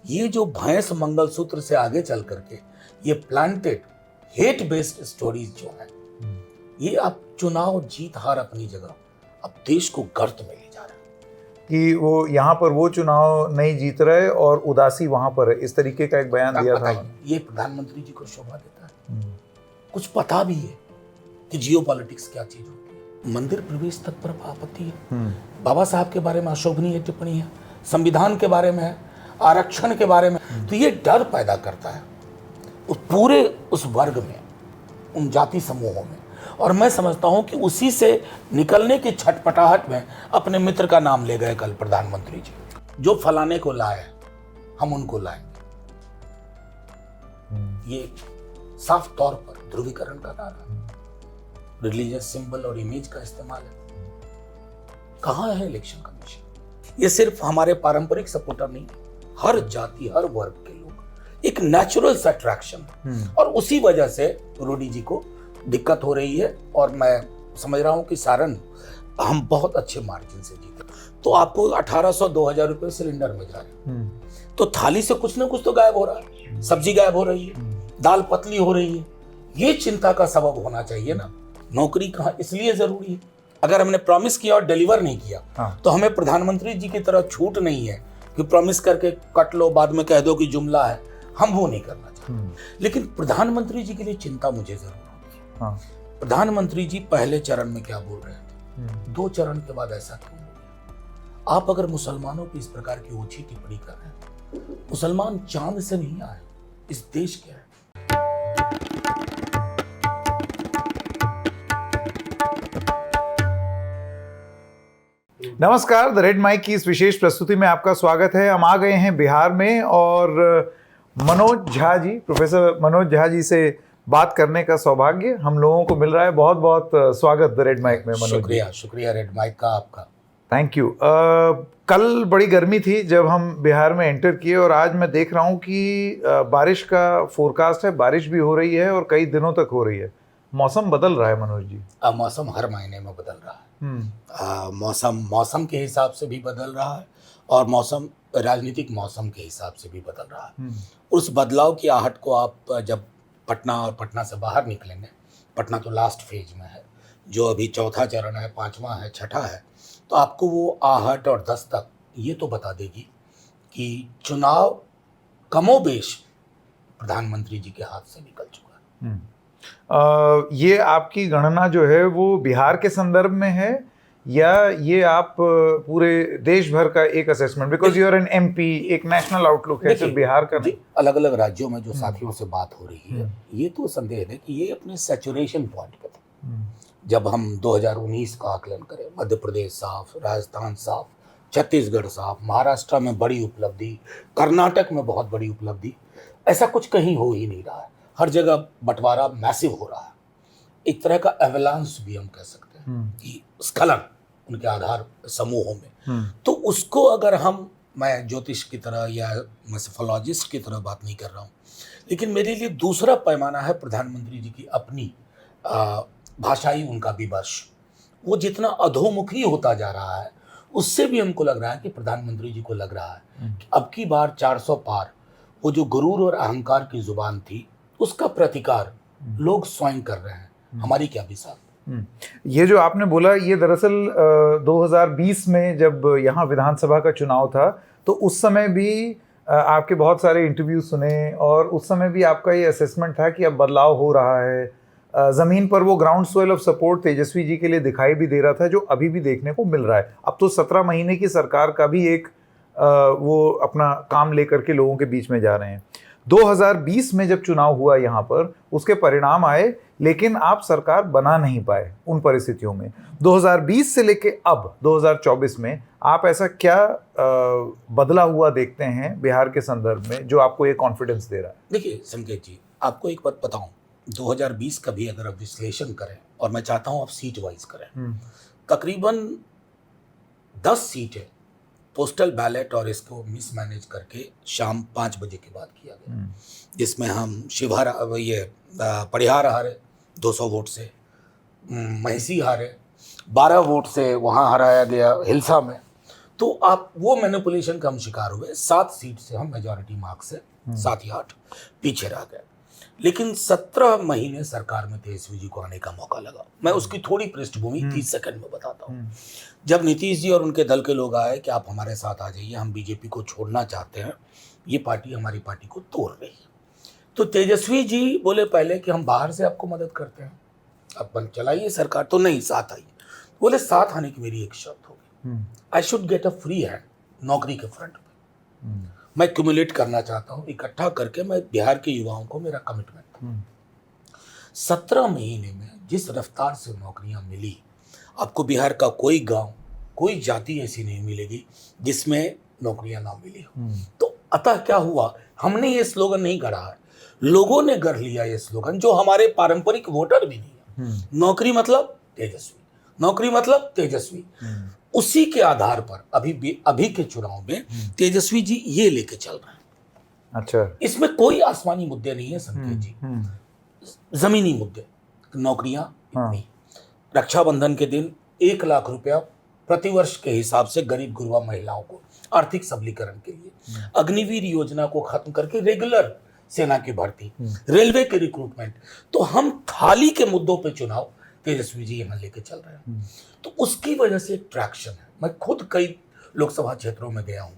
ये जो भैंस मंगलसूत्र से आगे चल करके ये प्लांटेड हेट बेस्ड स्टोरीज जो है, ये अब चुनाव जीत हार अपनी जगह, अब देश को गर्त में ले जा रहा है कि वो यहाँ पर वो चुनाव नहीं जीत रहे और उदासी वहां पर है, इस तरीके का एक बयान दिया था। ये प्रधानमंत्री जी को शोभा देता है? कुछ पता भी है कि जियो पॉलिटिक्स क्या चीज होती है। मंदिर प्रवेश तक पर आपत्ति है, बाबा साहब के बारे में अशोभनीय टिप्पणी है, संविधान के बारे में है, आरक्षण के बारे में, तो ये डर पैदा करता है उस पूरे उस वर्ग में, उन जाति समूहों में। और मैं समझता हूं कि उसी से निकलने की छटपटाहट में अपने मित्र का नाम ले गए कल प्रधानमंत्री जी, जो फलाने को लाए हम उनको लाएंगे। ये साफ तौर पर ध्रुवीकरण का नारा है, रिलीजियस सिंबल और इमेज का इस्तेमाल है। कहां है इलेक्शन कमीशन? ये सिर्फ हमारे पारंपरिक सपोर्टर नहीं, हर जाति हर वर्ग के लोग एक नेचुरल अट्रैक्शन, और उसी वजह से रोडी जी को दिक्कत हो रही है। और मैं समझ रहा हूं कि सारण हम बहुत अच्छे मार्जिन से जीते, तो आपको 1800-2000 रुपए सिलेंडर मिल रहा है, तो थाली से कुछ ना कुछ तो गायब हो रहा है, सब्जी गायब हो रही है, दाल पतली हो रही है। ये चिंता का सबब होना चाहिए ना। नौकरी कहाँ इसलिए जरूरी है, अगर हमने प्रॉमिस किया और डिलीवर नहीं किया तो हमें प्रधानमंत्री जी की तरह छूट नहीं है कि प्रॉमिस करके कट लो, बाद में कह दो कि जुमला है। हम वो नहीं करना चाहते। लेकिन प्रधानमंत्री जी के लिए चिंता मुझे जरूर होगी। प्रधानमंत्री जी पहले चरण में क्या बोल रहे थे, 2 चरण के बाद ऐसा क्यों हो गया? आप अगर मुसलमानों की इस प्रकार की ओछी टिप्पणी कर रहे हैं, मुसलमान चांद से नहीं आए, इस देश के हैं। नमस्कार, द रेड माइक की इस विशेष प्रस्तुति में आपका स्वागत है। हम आ गए हैं बिहार में और मनोज झा जी, प्रोफेसर मनोज झा जी से बात करने का सौभाग्य हम लोगों को मिल रहा है। बहुत बहुत स्वागत द रेड माइक में मनोज। शुक्रिया रेड माइक का आपका। Thank you. कल बड़ी गर्मी थी जब हम बिहार में एंटर किए, और आज मैं देख रहा हूँ कि बारिश का फोरकास्ट है, बारिश भी हो रही है और कई दिनों तक हो रही है। मौसम बदल रहा है मनोज जी। मौसम हर महीने में बदल रहा है। मौसम के हिसाब से भी बदल रहा है, और मौसम राजनीतिक मौसम के हिसाब से भी बदल रहा है। उस बदलाव की आहट को आप जब पटना और पटना से बाहर निकलेंगे, पटना तो लास्ट फेज में है, जो अभी 4था चरण है, 5वां है, 6ठा है, तो आपको वो आहट और दस्तक ये तो बता देगी कि चुनाव कमोबेश प्रधानमंत्री जी के हाथ से निकल चुका है। ये आपकी गणना जो है वो बिहार के संदर्भ में है, या ये आप पूरे देश भर का एक assessment, because you are an MP, एक नेशनल आउटलुक है, सिर्फ बिहार का नहीं। अलग अलग राज्यों में जो साथियों से बात हो रही है, ये तो संदेह है कि ये अपने सैचुरेशन पॉइंट पे थे। जब हम 2019 का आकलन करें, मध्य प्रदेश साफ, राजस्थान साफ, छत्तीसगढ़ साफ, महाराष्ट्र में बड़ी उपलब्धि, कर्नाटक में बहुत बड़ी उपलब्धि, ऐसा कुछ कहीं हो ही नहीं रहा है। हर जगह बंटवारा मैसिव हो रहा है, एक तरह का एवलांस भी हम कह सकते हैं कि स्खलन उनके आधार समूहों में। तो उसको अगर मैं ज्योतिष की तरह या मैं सेफोलॉजिस्ट की तरह बात नहीं कर रहा हूँ, लेकिन मेरे लिए दूसरा पैमाना है प्रधानमंत्री जी की अपनी भाषाई उनका विमर्श। वो जितना अधोमुखी होता जा रहा है, उससे भी हमको लग रहा है कि प्रधानमंत्री जी को लग रहा है कि अब की बार 400 पार, वो जो गुरूर और अहंकार की जुबान थी, उसका प्रतिकार लोग स्वयं कर रहे हैं। हमारी क्या विसाख। ये जो आपने बोला, ये दरअसल 2020 में जब यहाँ विधानसभा का चुनाव था, तो उस समय भी आपके बहुत सारे इंटरव्यू सुने, और उस समय भी आपका ये असेसमेंट था कि अब बदलाव हो रहा है। ज़मीन पर वो ground soil of support Tejashwi ji के लिए दिखाई भी दे रहा था, जो अभी भी देखने को मिल रहा है। अब तो 17 महीने की सरकार का भी एक वो अपना काम लेकर के लोगों के बीच में जा रहे हैं। 2020 में जब चुनाव हुआ यहाँ पर, उसके परिणाम आए, लेकिन आप सरकार बना नहीं पाए उन परिस्थितियों में। 2020 से लेके अब 2024 में आप ऐसा क्या बदला हुआ देखते हैं बिहार के संदर्भ में, जो आपको ये कॉन्फिडेंस दे रहा है? देखिए संकेत जी, आपको एक बात बताऊं, 2020 का भी अगर आप विश्लेषण करें, और मैं चाहता हूं आप सीट वाइज करें, तकरीबन 10 सीटें पोस्टल बैलेट और इसको मिसमैनेज करके शाम 5 बजे के बाद किया गया, जिसमें हम परिहार हारे 200 वोट से, महिसी हारे 12 वोट से, वहाँ हराया गया हिल्सा में। तो आप वो मैनिपुलेशन का हम शिकार हुए। 7 सीट से हम मेजॉरिटी मार्क्स से 7 या 8 पीछे रह गए। लेकिन 17 महीने सरकार में तेजस्वी जी को आने का मौका लगा। मैं उसकी थोड़ी पृष्ठभूमि 30 सेकंड में बताता हूँ। जब नीतीश जी और उनके दल के लोग आए कि आप हमारे साथ आ जाइए, हम बीजेपी को छोड़ना चाहते हैं, ये पार्टी हमारी पार्टी को तोड़ रही है, तो तेजस्वी जी बोले पहले कि हम बाहर से आपको मदद करते हैं, आप बन चलाइए सरकार, तो नहीं साथ आइए। बोले साथ आने की मेरी एक शर्त होगी, I should get a free hand नौकरी के फ्रंट पे। मैं क्यूमुलेट करना चाहता हूँ, इकट्ठा करके मैं बिहार के युवाओं को, मेरा कमिटमेंट था। 17 महीने में जिस रफ्तार से नौकरियां मिली, आपको बिहार का कोई गांव, कोई जाति ऐसी नहीं मिलेगी जिसमें नौकरियां ना मिली हो। तो अतः क्या हुआ, हमने ये स्लोगन नहीं गढ़ा है, लोगों ने गढ़ लिया ये स्लोगन, जो हमारे पारंपरिक वोटर भी नहीं है। नौकरी मतलब तेजस्वी, नौकरी मतलब तेजस्वी। उसी के आधार पर अभी के चुनाव में तेजस्वी जी ये लेके चल रहे हैं। अच्छा, इसमें कोई आसमानी मुद्दे नहीं है संकेत जी, जमीनी मुद्दे, नौकरियां इतनी, रक्षाबंधन के दिन 1 लाख रुपया प्रतिवर्ष के हिसाब से गरीब गुरबा महिलाओं को आर्थिक सबलीकरण के लिए, अग्निवीर योजना को खत्म करके रेगुलर सेना की भर्ती, रेलवे के रिक्रूटमेंट। तो हम थाली के मुद्दों पे चुनाव तेजस्वी जी यहाँ लेके चल रहे हैं। तो उसकी वजह से एक ट्रैक्शन है। मैं खुद कई लोकसभा क्षेत्रों में गया हूँ,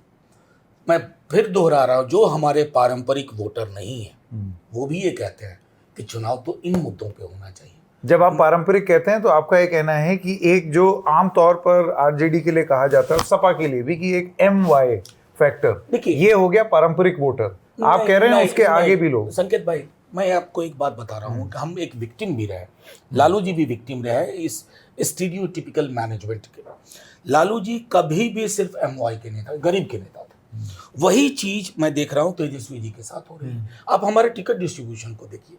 मैं फिर दोहरा रहा हूँ, जो हमारे पारंपरिक वोटर नहीं है वो भी ये कहते हैं कि चुनाव तो इन मुद्दों पे होना चाहिए। जब आप पारंपरिक कहते हैं तो आपका ये कहना है कि एक जो आमतौर पर आरजेडी के लिए कहा जाता है, सपा के लिए भी, कि एक MY फैक्टर, देखिए, ये हो गया पारंपरिक वोटर, आप कह रहे हैं उसके आगे भी लोग। संकेत भाई, मैं आपको एक बात बता रहा हूँ कि हम एक विक्टिम भी रहे, लालू जी भी विक्टिम रहे इस स्टीरियोटिपिकल मैनेजमेंट के। लालू जी कभी भी सिर्फ MY के नेता, गरीब के नेता थे। वही चीज मैं देख रहा हूँ तेजस्वी जी के साथ हो रही है। आप हमारे टिकट डिस्ट्रीब्यूशन को देखिए,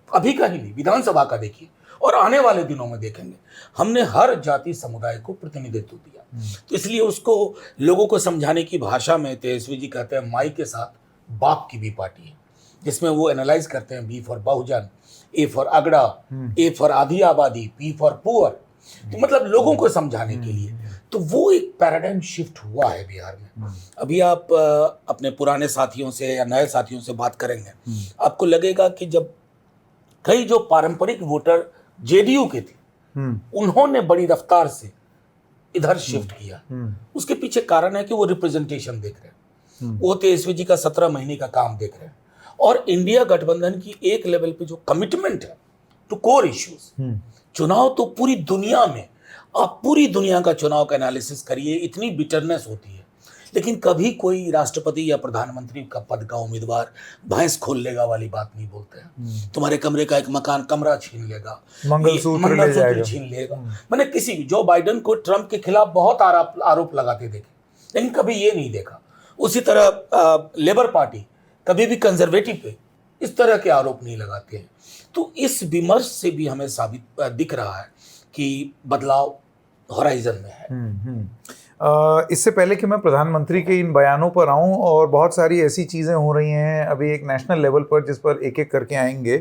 अभी का ही नहीं, विधानसभा का देखिए, और आने वाले दिनों में देखेंगे। हमने हर जाति समुदाय को प्रतिनिधित्व दिया, तो इसलिए उसको लोगों को समझाने की भाषा में तेजस्वी जी कहते हैं माई के साथ बाप की भी पार्टी है, जिसमें वो एनालाइज करते हैं, B for Bahujan, A for अगड़ा, A फॉर आधी आबादी, P फॉर पुअर। तो मतलब लोगों को समझाने के लिए, तो वो एक पैराडाइम शिफ्ट हुआ है बिहार में। अभी आप अपने पुराने साथियों से या नए साथियों से बात करेंगे, आपको लगेगा कि जब कई जो पारंपरिक वोटर JDU के थे, उन्होंने बड़ी रफ्तार से इधर शिफ्ट किया, उसके पीछे कारण है कि वो रिप्रेजेंटेशन देख रहे हैं, वो तेजस्वी जी का 17 महीने का काम देख रहे हैं, और इंडिया गठबंधन की एक लेवल पे जो कमिटमेंट है टू कोर इश्यूज। चुनाव तो पूरी दुनिया में, आप पूरी दुनिया का चुनाव का एनालिसिस करिए, इतनी बिटरनेस होती है, लेकिन कभी कोई राष्ट्रपति या प्रधानमंत्री का पद का उम्मीदवार भैंस खोल लेगा वाली बात नहीं बोलते हैं। तुम्हारे कमरे का एक मकान कमरा छीन लेगा, मंगलसूत्र छीन लेगा। मैंने किसी भी, जो बाइडेन को ट्रंप के खिलाफ बहुत आरोप लगाते देखे, लेकिन कभी ये नहीं देखा। उसी तरह लेबर पार्टी कभी भी कंजर्वेटिव पे इस तरह के आरोप नहीं लगाते हैं। तो इस विमर्श से भी हमें साबित दिख रहा है कि बदलाव हॉराइजन में है। इससे पहले कि मैं प्रधानमंत्री के इन बयानों पर आऊं, और बहुत सारी ऐसी चीज़ें हो रही हैं अभी एक नेशनल लेवल पर जिस पर एक एक करके आएंगे।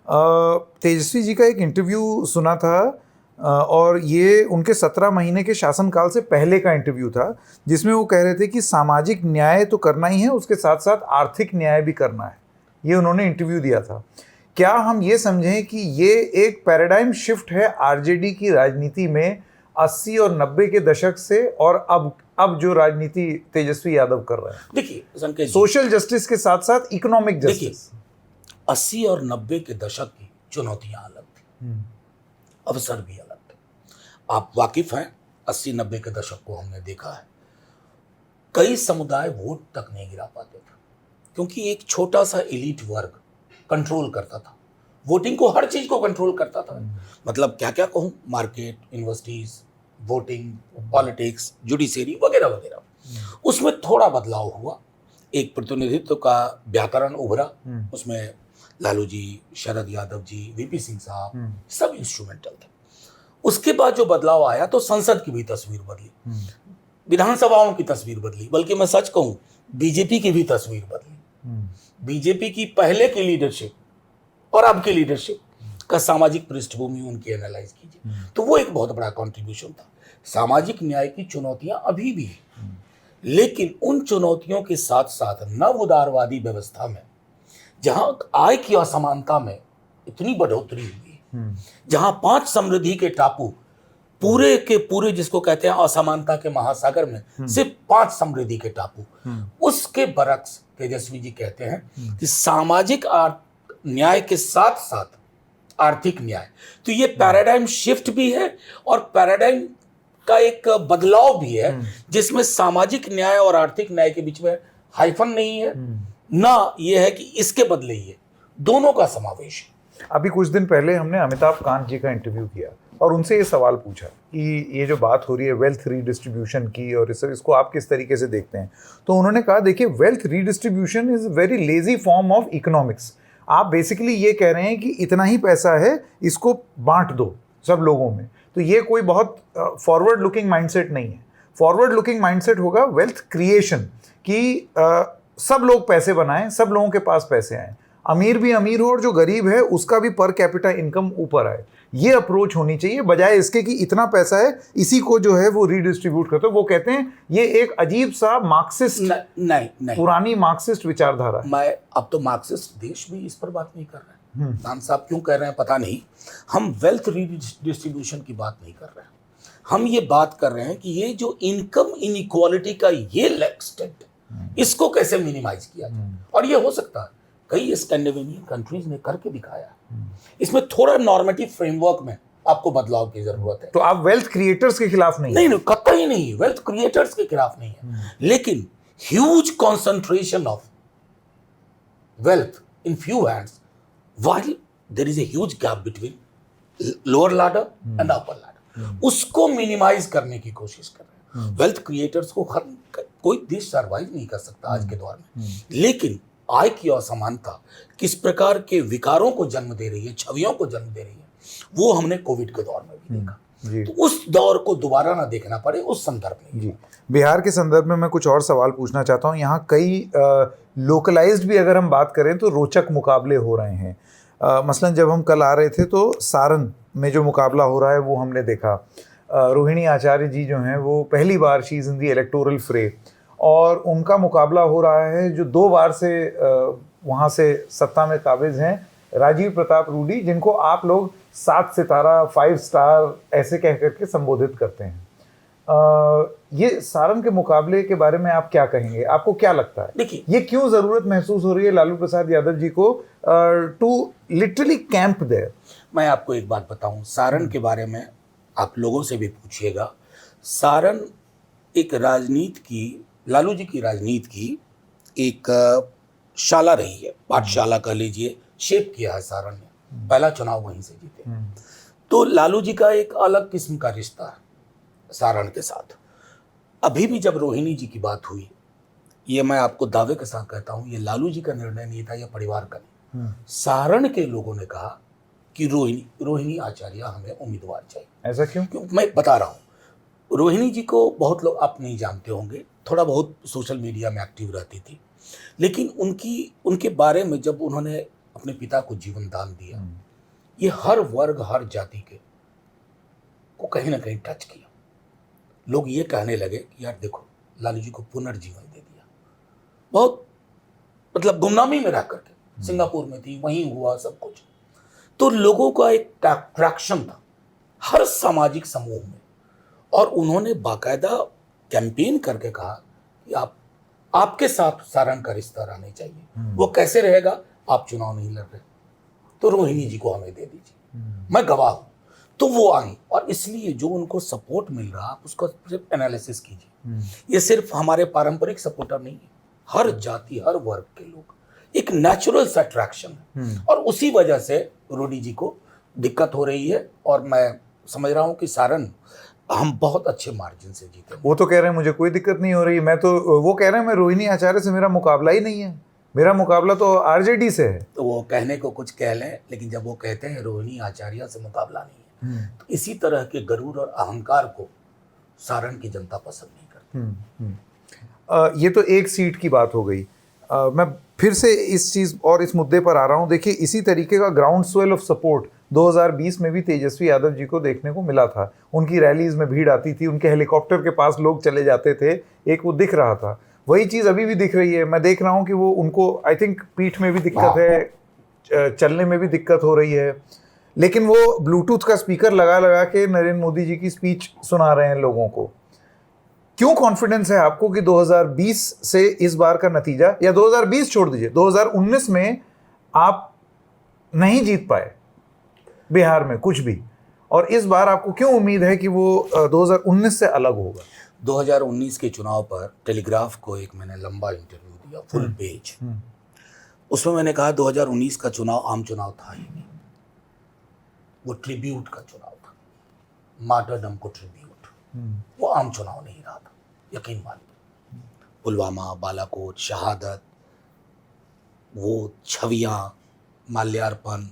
तेजस्वी जी का एक इंटरव्यू सुना था, और ये उनके 17 महीने के शासनकाल से पहले का इंटरव्यू था, जिसमें वो कह रहे थे कि सामाजिक न्याय तो करना ही है, उसके साथ साथ आर्थिक न्याय भी करना है। ये उन्होंने इंटरव्यू दिया था। क्या हम ये समझें कि ये एक पैराडाइम शिफ्ट है आरजेडी की राजनीति में 80 और 90 के दशक से, और अब जो राजनीति तेजस्वी यादव कर रहे हैं? देखिए संकेत, सोशल जस्टिस के साथ साथ इकोनॉमिक जस्टिस। 80 और 90 के दशक की चुनौतियां अलग थी, अवसर भी अलग थे। आप वाकिफ हैं, 80-90 के दशक को हमने देखा है, कई समुदाय वोट तक नहीं गिरा पाते थे, क्योंकि एक छोटा सा एलीट वर्ग कंट्रोल करता था वोटिंग को, हर चीज को कंट्रोल करता था। मतलब क्या क्या कहूँ, market, universities, voting, politics, judiciary वगैरह वगैरह। उसमें थोड़ा बदलाव हुआ, एक प्रतिनिधित्व का व्याकरण उभरा, उसमें लालू जी, शरद यादव जी, VP सिंह साहब, सब इंस्ट्रूमेंटल थे। उसके बाद जो बदलाव आया तो संसद की भी तस्वीर बदली, विधानसभाओं की तस्वीर बदली, बल्कि मैं सच कहूं बीजेपी की भी तस्वीर बदली। बीजेपी की पहले की लीडरशिप और अब की लीडरशिप का सामाजिक पृष्ठभूमि उनकी एनालाइज कीजिए, तो वो एक बहुत बड़ा कंट्रीब्यूशन था। सामाजिक न्याय की चुनौतियां अभी भी हैं, लेकिन उन चुनौतियों के साथ साथ नव उदारवादी व्यवस्था में जहां आय की असमानता में इतनी बढ़ोतरी हुई, जहां 5 समृद्धि के टापू पूरे के पूरे जिसको कहते हैं असमानता के महासागर में सिर्फ 5 समृद्धि के टापू, उसके बरक्स तेजस्वी जी कहते हैं कि सामाजिक न्याय के साथ साथ आर्थिक न्याय। तो ये पैराडाइम शिफ्ट भी है और पैराडाइम का एक बदलाव भी है जिसमें सामाजिक न्याय और आर्थिक न्याय के बीच में हाइफन नहीं है, ना ये है कि इसके बदले ही है, दोनों का समावेश है। अभी कुछ दिन पहले हमने अमिताभ कांत जी का इंटरव्यू किया और उनसे ये सवाल पूछा कि ये जो बात हो रही है वेल्थ रीडिस्ट्रीब्यूशन की और इसको आप किस तरीके से देखते हैं, तो उन्होंने कहा देखिए wealth redistribution is very lazy form of economics. आप बेसिकली ये कह रहे हैं कि इतना ही पैसा है, इसको बांट दो सब लोगों में। तो ये कोई बहुत फॉरवर्ड लुकिंग माइंडसेट नहीं है। फॉरवर्ड लुकिंग माइंडसेट होगा वेल्थ क्रिएशन कि सब लोग पैसे बनाएं, सब लोगों के पास पैसे आए, अमीर भी अमीर हो और जो गरीब है उसका भी पर कैपिटा इनकम ऊपर आए। ये अप्रोच होनी चाहिए बजाय इसके कि इतना पैसा है इसी को जो है वो रीडिस्ट्रीब्यूट करते हो। वो कहते हैं ये एक अजीब सा मार्क्सिस्ट नहीं पुरानी मार्क्सिस्ट विचारधारा है। मैं अब तो मार्क्सिस्ट देश भी इस पर बात नहीं कर रहे हैं। खान साहब क्यों कह रहे हैं पता नहीं। हम वेल्थ रीडिस्ट्रीब्यूशन की बात नहीं कर रहे हैं, हम ये बात कर रहे हैं कि ये जो इनकम इनइक्वालिटी का ये एक्सटेंट, इसको कैसे मिनिमाइज किया जाए। और ये हो सकता है, कई स्कैंडिनेवियन कंट्रीज ने करके दिखाया। इसमें थोड़ा नॉर्मेटिव फ्रेमवर्क में आपको बदलाव की जरूरत है। तो आप वेल्थ क्रिएटर्स के खिलाफ नहीं? नहीं, कतई नहीं, वेल्थ क्रिएटर्स के खिलाफ नहीं है, लेकिन huge concentration of wealth in few hands while there is a huge gap between lower ladder and upper ladder, उसको मिनिमाइज करने की कोशिश कर रहे हैं। वेल्थ क्रिएटर्स को कोई देश सर्वाइव नहीं कर सकता आज के दौर में, लेकिन आय की असमानता किस प्रकार के विकारों को जन्म दे रही है, छवियों को जन्म दे रही है, वो हमने कोविड के दौर में भी देखा। तो उस दौर को दोबारा ना देखना पड़े उस संदर्भ में। जी, बिहार के संदर्भ में मैं कुछ और सवाल पूछना चाहता हूँ। यहाँ कई लोकलाइज्ड भी अगर हम बात करें तो रोचक मुकाबले हो रहे हैं। मसलन जब हम कल आ रहे थे तो सारण में जो मुकाबला हो रहा है वो हमने देखा। रोहिणी आचार्य जी जो हैं वो पहली बार she is in the electoral fray और उनका मुकाबला हो रहा है जो 2 बार से वहाँ से सत्ता में काबिज हैं, राजीव प्रताप रूडी, जिनको आप लोग 7 सितारा 5 स्टार ऐसे कह करके संबोधित करते हैं। ये सारण के मुकाबले के बारे में आप क्या कहेंगे? आपको क्या लगता है, देखिए ये क्यों जरूरत महसूस हो रही है लालू प्रसाद यादव जी को टू लिटरली कैंप देयर? मैं आपको एक बात बताऊं, सारण के बारे में आप लोगों से भी पूछिएगा। सारण एक राजनीति की, लालू जी की राजनीति की एक शाला रही है, पाठशाला कह लीजिए, शेप किया है सारण ने, पहला चुनाव वहीं से जीते। तो लालू जी का एक अलग किस्म का रिश्ता है सारण के साथ। अभी भी जब रोहिणी जी की बात हुई, ये मैं आपको दावे के साथ कहता हूं, ये लालू जी का निर्णय नहीं था, ये परिवार का नहीं। सारण के लोगों ने कहा कि रोहिणी आचार्य हमें उम्मीदवार चाहिए। ऐसा क्यों? मैं बता रहा हूं, रोहिणी जी को बहुत लोग आप नहीं जानते होंगे, थोड़ा बहुत सोशल मीडिया में एक्टिव रहती थी, लेकिन उनके बारे में जब उन्होंने अपने पिता को जीवन दान दिया, ये हर वर्ग हर जाति के को कहीं ना कहीं टच किया। लोग ये कहने लगे कि यार देखो लालू जी को पुनर्जीवन दे दिया। बहुत मतलब गुमनामी में रह करके, सिंगापुर में थी, वहीं हुआ सब कुछ। तो लोगों का एक अट्रैक्शन था हर सामाजिक समूह में, और उन्होंने बाकायदा कैंपेन करके कहा कि आपके साथ सारण का रिश्ता रहना चाहिए। वो कैसे रहेगा? आप चुनाव नहीं लड़ रहे तो रोहिणी जी को हमें दे दीजिए, मैं गवाह हूं। तो वो आई, और इसलिए जो उनको सपोर्ट मिल रहा आप उसका सिर्फ एनालिसिस कीजिए। ये सिर्फ हमारे पारंपरिक सपोर्टर नहीं है, हर जाति हर वर्ग के लोग, एक नेचुरल सा अट्रैक्शन है, और उसी वजह से रोडी जी को दिक्कत हो रही है। और मैं समझ रहा हूं कि सारण हम बहुत अच्छे मार्जिन से जीते। वो तो कह रहे हैं मुझे कोई दिक्कत नहीं हो रही, मैं तो, वो कह रहे हैं मैं रोहिणी आचार्य से मेरा मुकाबला ही नहीं है, मेरा मुकाबला तो आरजेडी से है। तो वो कहने को कुछ कह लें, लेकिन जब वो कहते हैं रोहिणी आचार्य से मुकाबला नहीं है, तो इसी तरह के गरूर और अहंकार को सारण की जनता पसंद नहीं करती। ये तो एक सीट की बात हो गई। मैं फिर से इस चीज़ और इस मुद्दे पर आ रहा हूँ। देखिए इसी तरीके का ग्राउंड स्वेल ऑफ सपोर्ट 2020 में भी तेजस्वी यादव जी को देखने को मिला था। उनकी रैलीज में भीड़ आती थी, उनके हेलीकॉप्टर के पास लोग चले जाते थे, एक वो दिख रहा था। वही चीज़ अभी भी दिख रही है। मैं देख रहा हूँ कि वो उनको आई थिंक पीठ में भी दिक्कत है, चलने में भी दिक्कत हो रही है, लेकिन वो ब्लूटूथ का स्पीकर लगा लगा के नरेंद्र मोदी जी की स्पीच सुना रहे हैं लोगों को। क्यों कॉन्फिडेंस है आपको कि 2020 से इस बार का नतीजा, या 2020 छोड़ दीजिए, 2019 में आप नहीं जीत पाए बिहार में कुछ भी, और इस बार आपको क्यों उम्मीद है कि वो 2019 से अलग होगा? 2019 के चुनाव पर टेलीग्राफ को एक मैंने लंबा इंटरव्यू दिया, फुल पेज। उसमें मैंने कहा 2019 का चुनाव आम चुनाव था ही नहीं, वो ट्रिब्यूट का चुनाव था, मार्टरडम को ट्रिब्यूट। वो आम चुनाव नहीं रहा था, यकीन मानिए। पुलवामा, बालाकोट, शहादत, वो छवियां, माल्यार्पण,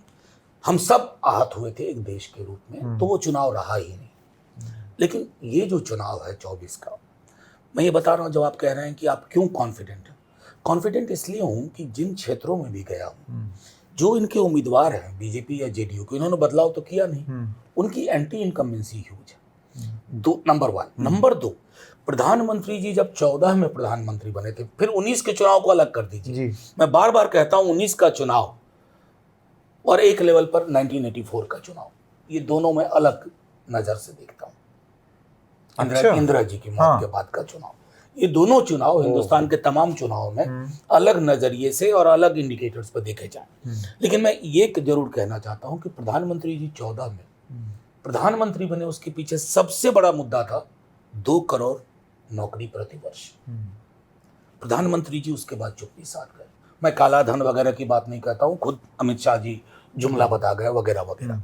हम सब आहत हुए थे एक देश के रूप में, तो वो चुनाव रहा ही नहीं। लेकिन ये जो चुनाव है 24 का, मैं ये बता रहा हूँ, जब आप कह रहे हैं कि आप क्यों कॉन्फिडेंट हैं, कॉन्फिडेंट इसलिए हूँ कि जिन क्षेत्रों में भी गया हूँ, जो इनके उम्मीदवार हैं बीजेपी या जेडीयू के, इन्होंने बदलाव तो किया नहीं, उनकी एंटी इनकम्बेंसी ह्यूज है। नंबर 1। नंबर 2, प्रधानमंत्री जी जब 14 में प्रधानमंत्री बने थे, फिर 19 के चुनाव को अलग कर दीजिए। मैं बार बार कहता हूं 19 का चुनाव और एक लेवल पर 1984 का चुनाव, ये दोनों मैं अलग नजर से देखता हूं। इंदिरा जी की मौत के बाद का चुनाव, ये दोनों चुनाव हिंदुस्तान के तमाम चुनाव में अलग नजरिए से और अलग इंडिकेटर्स पर देखे जाएं। लेकिन मैं ये जरूर कहना चाहता हूं कि प्रधानमंत्री जी 14 में प्रधानमंत्री बने, उसके पीछे सबसे बड़ा मुद्दा था 2 करोड़ नौकरी प्रति वर्ष। प्रधानमंत्री जी उसके बाद चुप्पी साध गए। मैं काला धन वगैरह की बात नहीं कहता हूं, खुद अमित शाह जी जुमला बता गए वगैरह वगैरह।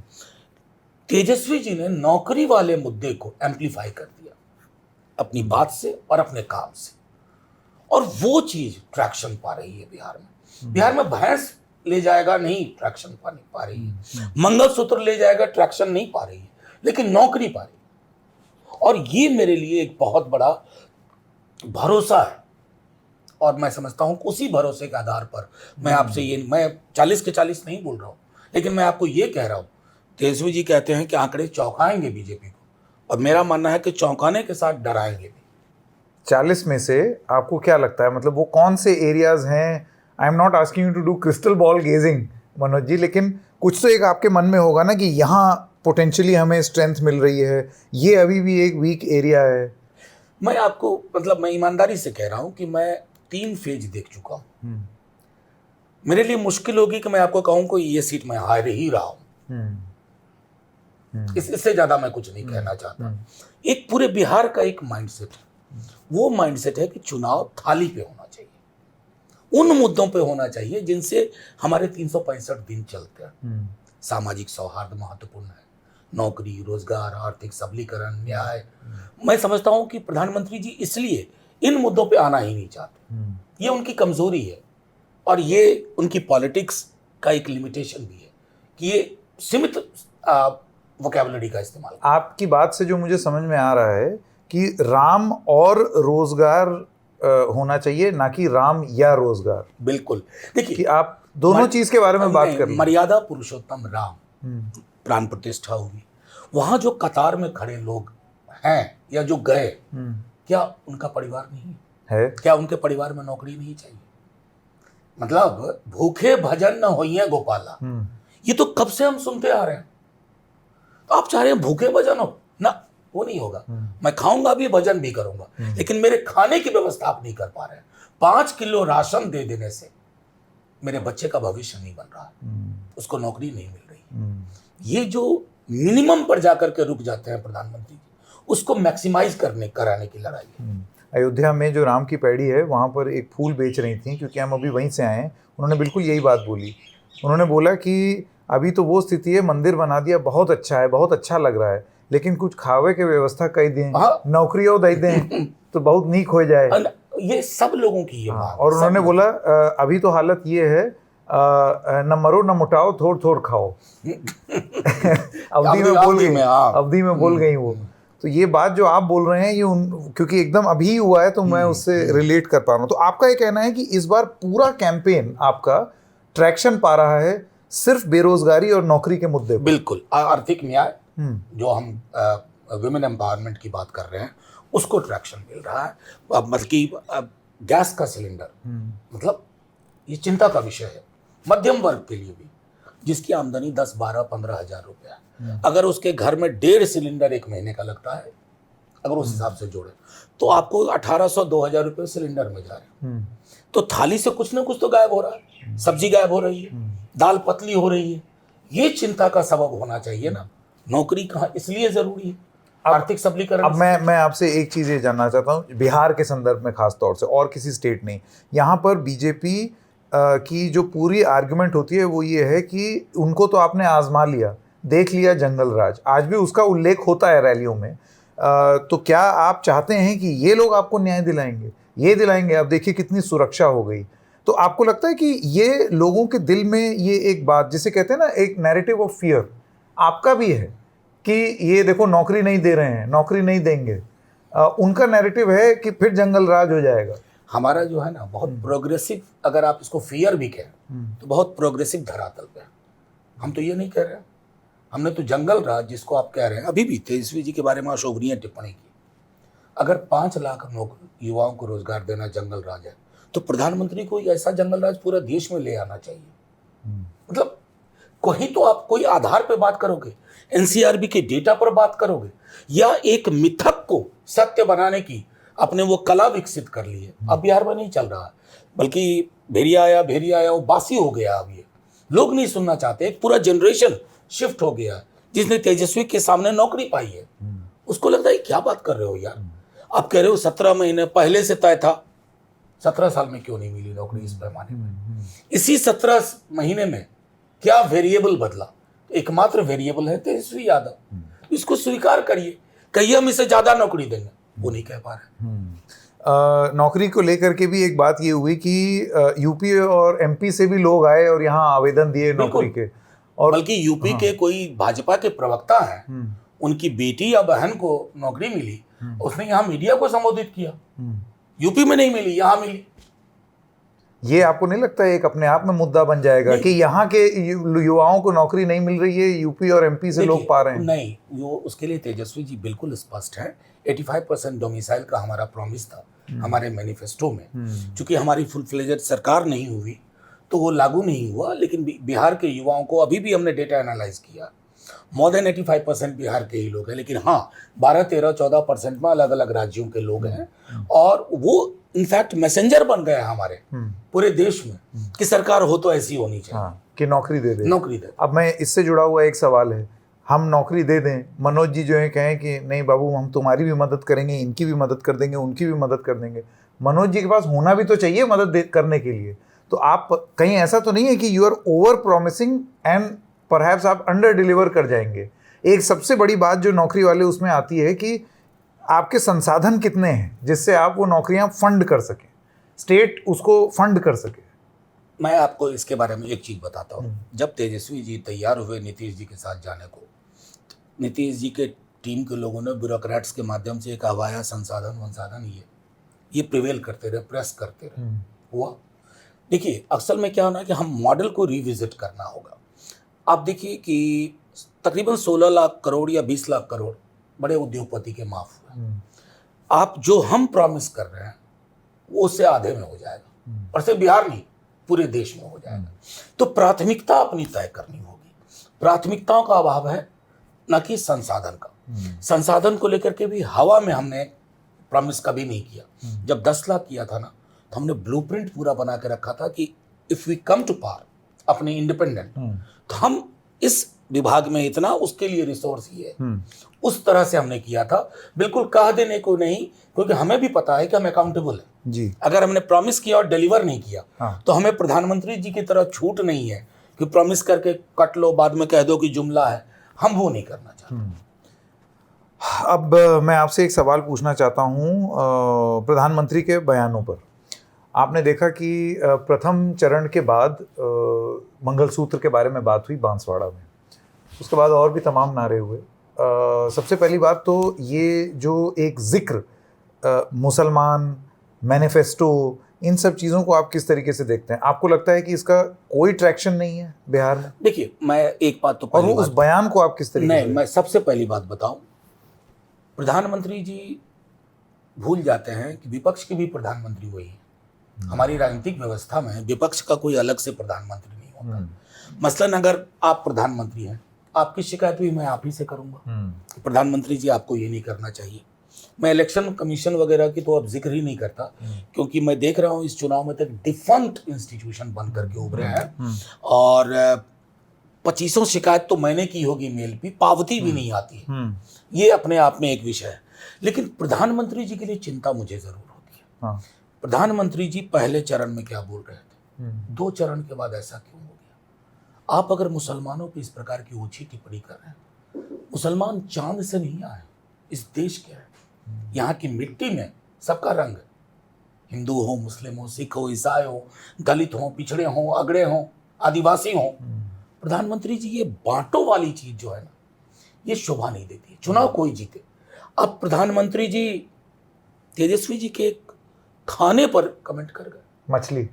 तेजस्वी जी ने नौकरी वाले मुद्दे को एम्पलीफाई कर दिया अपनी बात से और अपने काम से, और वो चीज ट्रैक्शन पा रही है बिहार में। बिहार में भैंस ले जाएगा नहीं, ट्रैक्शन पा रही है, मंगलसूत्र ले जाएगा, ट्रैक्शन नहीं पा रही है, लेकिन नौकरी पा रही है। और ये मेरे लिए एक बहुत बड़ा भरोसा है, और मैं समझता हूं कि उसी भरोसे के आधार पर मैं आपसे ये, मैं 40 के 40 नहीं बोल रहा हूं, लेकिन मैं आपको ये कह रहा हूं, तेजस्वी जी कहते हैं कि आंकड़े चौंकाएंगे बीजेपी को, और मेरा मानना है कि चौंकाने के साथ डराएंगे भी। 40 में से आपको क्या लगता है, मतलब वो कौन से एरियाज हैं? I am not asking you to do crystal ball gazing Manoj ji, लेकिन कुछ तो एक आपके मन में होगा ना कि यहाँ पोटेंशियली हमें स्ट्रेंथ मिल रही है, ये अभी भी एक वीक एरिया है। मैं आपको, मतलब मैं ईमानदारी से कह रहा हूं कि मैं 3 फेज देख चुका हूं। मेरे लिए मुश्किल होगी कि मैं आपको कहूं कि ये सीट मैं हार ही रहा हूं। इससे ज्यादा मैं कुछ नहीं कहना चाहता। एक पूरे बिहार का एक माइंडसेट है, वो माइंडसेट है कि चुनाव थाली पे होना चाहिए, उन मुद्दों पे होना चाहिए जिनसे हमारे 365 दिन चलते हैं। सामाजिक सौहार्द महत्वपूर्ण है, नौकरी, रोजगार, आर्थिक सबलीकरण, न्याय। मैं समझता हूं कि प्रधानमंत्री जी इसलिए इन मुद्दों पे आना ही नहीं चाहते। ये उनकी कमजोरी है, और ये उनकी पॉलिटिक्स का एक लिमिटेशन भी है कि ये सीमित वोकैबुलरी का इस्तेमाल। आपकी बात से जो मुझे समझ में आ रहा है कि राम और रोजगार होना चाहिए, ना कि राम या रोजगार। बिल्कुल, देखिए कि आप दोनों चीज के बारे में बात कर रहे हैं। मर्यादा पुरुषोत्तम राम, प्राण प्रतिष्ठा होगी, वहां जो कतार में खड़े लोग हैं या जो गए, क्या उनका परिवार नहीं है? क्या उनके परिवार में नौकरी नहीं चाहिए? मतलब भूखे भजन न होइए गोपाला, ये तो कब से हम सुनते आ रहे हैं। तो आप चाह रहे हैं भूखे भजन हो ना, वो नहीं होगा। मैं खाऊंगा भी, भजन भी करूंगा, लेकिन मेरे खाने की व्यवस्था आप नहीं कर पा रहे हैं। 5 किलो राशन दे देने से मेरे बच्चे का भविष्य नहीं बन रहा है, उसको नौकरी नहीं मिल रही। ये जो मिनिमम पर जाकर के रुक जाते हैं प्रधानमंत्री जी, उसको मैक्सिमाइज कराने की लड़ाई है। अयोध्या में जो राम की पैड़ी है, वहाँ पर एक फूल बेच रही थी, क्योंकि हम अभी वहीं से आए हैं। उन्होंने बिल्कुल यही बात बोली। उन्होंने बोला कि अभी तो वो स्थिति है, मंदिर बना दिया, बहुत अच्छा है, बहुत अच्छा लग रहा है, लेकिन कुछ खावे के व्यवस्था कर दें, नौकरियों दे दें तो बहुत नीक हो जाए। ये सब लोगों की ये बात। और उन्होंने बोला अभी तो हालत ये है, न मरो न मुटाओ, थोड़ थोड़ खाओ। अवधि में बोल गई वो। तो ये बात जो आप बोल रहे हैं, ये क्योंकि एकदम अभी हुआ है, तो मैं उससे रिलेट कर पा रहा हूँ। तो आपका ये कहना है कि इस बार पूरा कैंपेन आपका ट्रैक्शन पा रहा है सिर्फ बेरोजगारी और नौकरी के मुद्दे पर। बिल्कुल, आर्थिक न्याय जो हम विमेन एम्पावरमेंट की बात कर रहे हैं उसको ट्रैक्शन मिल रहा है। मतलब कि गैस का सिलेंडर, मतलब ये चिंता का विषय है मध्यम वर्ग के लिए भी, जिसकी आमदनी 10, 12, 15 हजार रुपया है। अगर उसके घर में 1.5 सिलेंडर एक महीने का लगता है, अगर उस हिसाब से जोड़े तो आपको 1800, 2000 रुपये सिलेंडर में जा रहे हैं। तो थाली से कुछ ना कुछ तो गायब हो रहा है, सब्जी गायब हो रही है, दाल पतली हो रही है। ये चिंता का सबब होना चाहिए ना। नौकरी कहाँ इसलिए जरूरी है, आर्थिक सबलीकरण। अब मैं आपसे एक चीज़ ये जानना चाहता हूँ, बिहार के संदर्भ में खास तौर से, और किसी स्टेट नहीं, यहाँ पर बीजेपी की जो पूरी आर्गुमेंट होती है वो ये है कि उनको तो आपने आजमा लिया, देख लिया जंगल राज, आज भी उसका उल्लेख होता है रैलियों में। तो क्या आप चाहते हैं कि ये लोग आपको न्याय दिलाएंगे, ये दिलाएंगे? अब देखिए कितनी सुरक्षा हो गई। तो आपको लगता है कि ये लोगों के दिल में ये एक बात, जिसे कहते हैं ना, एक नैरेटिव ऑफ फियर आपका भी है कि ये देखो नौकरी नहीं दे रहे हैं, नौकरी नहीं देंगे, उनका नैरेटिव है कि फिर जंगल राज हो जाएगा? हमारा जो है ना बहुत प्रोग्रेसिव, अगर आप इसको फियर भी कहें तो बहुत प्रोग्रेसिव धरातल पे है। हम तो ये नहीं कह रहे हैं, हमने तो जंगल राज जिसको आप कह रहे हैं, अभी भी तेजस्वी जी के बारे में अशोभनीय टिप्पणी की। अगर 5 लाख युवाओं को रोजगार देना जंगल राज है, तो प्रधानमंत्री को ऐसा जंगल राज पूरा देश में ले आना चाहिए। मतलब कहीं तो आप कोई आधार पे बात करोगे, एनसीआरबी के डेटा पर बात करोगे, या एक मिथक को सत्य बनाने की अपने वो कला विकसित कर ली है। अब बिहार में नहीं चल रहा है, बल्कि भेड़िया आया वो बासी हो गया। अब ये लोग नहीं सुनना चाहते। एक पूरा जनरेशन शिफ्ट हो गया जिसने तेजस्वी के सामने नौकरी पाई है, उसको लगता है क्या बात कर रहे हो यार, आप कह रहे हो 17 महीने पहले से तय था, 17 साल में क्यों नहीं मिली नौकरी इस पैमाने में? इसी 17 महीने में क्या वेरिएबल बदला? एकमात्र वेरिएबल है तेजस्वी यादव। इसको स्वीकार करिए, कहिए हम इसे ज्यादा नौकरी देंगे, वो नहीं कह पा रहे। नौकरी को लेकर के भी एक बात ये हुई कि यूपी और एमपी से भी लोग आए और यहाँ आवेदन दिए नौकरी के, और बल्कि यूपी के कोई भाजपा के प्रवक्ता हैं, उनकी बेटी या बहन को नौकरी मिली, उसने यहाँ मीडिया को संबोधित किया। यूपी में नहीं मिली, यहाँ मिली। ये आपको नहीं लगता है एक अपने आप में मुद्दा बन जाएगा कि यहाँ के युवाओं को नौकरी नहीं मिल रही है, यूपी और एमपी से लोग पा रहे हैं? नहीं, वो उसके लिए तेजस्वी जी बिल्कुल स्पष्ट है। 85% डोमिसाइल का हमारा प्रॉमिस था हमारे मैनिफेस्टो में। चूंकि हमारी फुल फ्लेजेड सरकार नहीं हुई तो वो लागू नहीं हुआ, लेकिन बिहार के युवाओं को अभी भी हमने डेटा एनालाइज किया, मोर देन 85% बिहार के ही लोग हैं। लेकिन हाँ, 12, 13, 14% में अलग अलग राज्यों के लोग हैं, और वो इनफैक्ट मैसेंजर बन गए हमारे पूरे देश में कि सरकार हो तो ऐसी होनी चाहिए। हाँ, कि नौकरी दे दे, नौकरी दे। अब मैं इससे जुड़ा हुआ एक सवाल है, हम नौकरी दे दें, मनोज जी जो है कहें कि नहीं बाबू हम तुम्हारी भी मदद करेंगे, इनकी भी मदद कर देंगे, उनकी भी मदद कर देंगे। मनोज जी के पास होना भी तो चाहिए मदद करने के लिए। तो आप कहीं ऐसा तो नहीं है कि you are over promising and perhaps आप अंडर डिलीवर कर जाएंगे? एक सबसे बड़ी बात जो नौकरी वाले उसमें आती है कि आपके संसाधन कितने हैं जिससे आप वो नौकरियां फंड कर सकें, स्टेट उसको फंड कर सके। मैं आपको इसके बारे में एक चीज बताता हूँ। जब तेजस्वी जी तैयार हुए नीतीश जी के साथ जाने को, नीतीश जी के टीम के लोगों ने ब्यूरोक्रेट्स के माध्यम से एक हवाया संसाधन ये प्रिवेल करते रहे, प्रेस करते रहे। हुआ। देखिए असल में क्या होना है कि हम मॉडल को रिविजिट करना होगा। आप देखिए कि तकरीबन 16 लाख करोड़ या 20 लाख करोड़ बड़े उद्योगपति के माफ हुए। आप जो हम प्रॉमिस कर रहे हैं वो उससे आधे में हो जाएगा, और सिर्फ बिहार नहीं पूरे देश में हो जाएगा। तो प्राथमिकता अपनी तय करनी होगी। प्राथमिकताओं का अभाव है, न कि संसाधन का। संसाधन को लेकर के भी हवा में हमने प्रॉमिस कभी नहीं किया। जब 10 लाख किया था ना, तो हमने ब्लूप्रिंट पूरा बना के रखा था कि if we come to power अपने इंडिपेंडेंट, तो हम इस विभाग में इतना, उसके लिए रिसोर्स ही है। उस तरह से हमने किया था, बिल्कुल कह देने को नहीं, क्योंकि हमें भी पता है कि हम अकाउंटेबल है जी। अगर हमने प्रॉमिस किया और डिलीवर नहीं किया तो हमें प्रधानमंत्री जी की तरह छूट नहीं है कि प्रॉमिस करके कट लो, बाद में कह दो कि जुमला है। हम वो नहीं करना चाहते। अब मैं आपसे एक सवाल पूछना चाहता हूँ प्रधानमंत्री के बयानों पर। आपने देखा कि प्रथम चरण के बाद मंगलसूत्र के बारे में बात हुई बांसवाड़ा में, उसके बाद और भी तमाम नारे हुए। सबसे पहली बात तो ये जो एक जिक्र मुसलमान, मैनिफेस्टो, इन सब चीज़ों को आप किस तरीके से देखते हैं? आपको लगता है कि इसका कोई ट्रैक्शन नहीं है बिहार में? देखिए, मैं एक बात तो और पहली वो उस बात, बयान को आप किस तरीके नहीं, से मैं सबसे पहली बात बताऊं, प्रधानमंत्री जी भूल जाते हैं कि विपक्ष के भी प्रधानमंत्री वही है। हमारी राजनीतिक व्यवस्था में विपक्ष का कोई अलग से प्रधानमंत्री नहीं होता। मसलन अगर आप प्रधानमंत्री हैं, आपकी शिकायत भी मैं आप ही से करूंगा कि प्रधानमंत्री जी आपको ये नहीं करना चाहिए। मैं इलेक्शन कमीशन वगैरह की तो अब जिक्र ही नहीं करता, क्योंकि मैं देख रहा हूँ इस चुनाव में तक डिफंक्ट इंस्टीट्यूशन बन करके उभरे हैं और 25 शिकायत तो मैंने की होगी, मेल भी पावती भी नहीं आती है। ये अपने आप में एक विषय है, लेकिन प्रधानमंत्री जी के लिए चिंता मुझे जरूर होती है। हाँ। प्रधानमंत्री जी पहले चरण में क्या बोल रहे थे, 2 चरण के बाद ऐसा क्यों हो गया? आप अगर मुसलमानों पर इस प्रकार की ऊंची टिप्पणी कर रहे हैं, मुसलमान चांद से नहीं आए, इस देश के हैं। यहाँ की मिट्टी में सबका रंग है, हिंदू हो, मुस्लिम हो, सिख हो, ईसाई हो, दलित हो, पिछड़े हो, अगड़े हो, आदिवासी हो। प्रधानमंत्री जी ये बांटो वाली चीज जो है ना, ये शोभा नहीं देती है। चुनाव कोई जीते, अब प्रधानमंत्री जी तेजस्वी जी के खाने पर कमेंट कर गए, मछली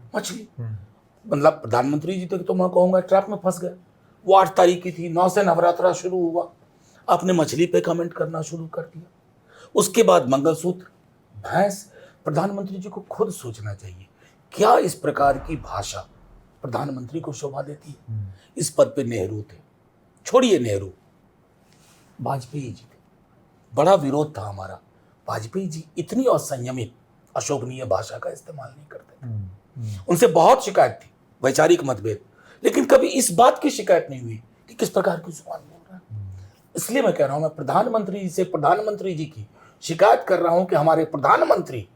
मतलब प्रधानमंत्री जी तक तो मैं कहूंगा ट्रैप में फंस गए। वो 8 तारीख की थी, 9 से नवरात्रा शुरू हुआ, आपने मछली पे कमेंट करना शुरू कर दिया। उसके बाद मंगलसूत्र, भैंस। प्रधानमंत्री जी को खुद सोचना चाहिए, क्या इस प्रकार की भाषा प्रधानमंत्री को शोभा देती है? इस पद पे नेहरू थे, छोड़िए नेहरू, वाजपेयी जी थे, बड़ा विरोध था हमारा। वाजपेयी जी इतनी असंयमित अशोभनीय भाषा का इस्तेमाल नहीं करते थे। उनसे बहुत शिकायत थी, वैचारिक मतभेद, लेकिन कभी इस बात की शिकायत नहीं हुई कि किस प्रकार की जुबान बोल रहा है। इसलिए मैं कह रहा हूं, मैं प्रधानमंत्री जी से प्रधानमंत्री जी की शिकायत कर रहा हूं कि हमारे प्रधानमंत्री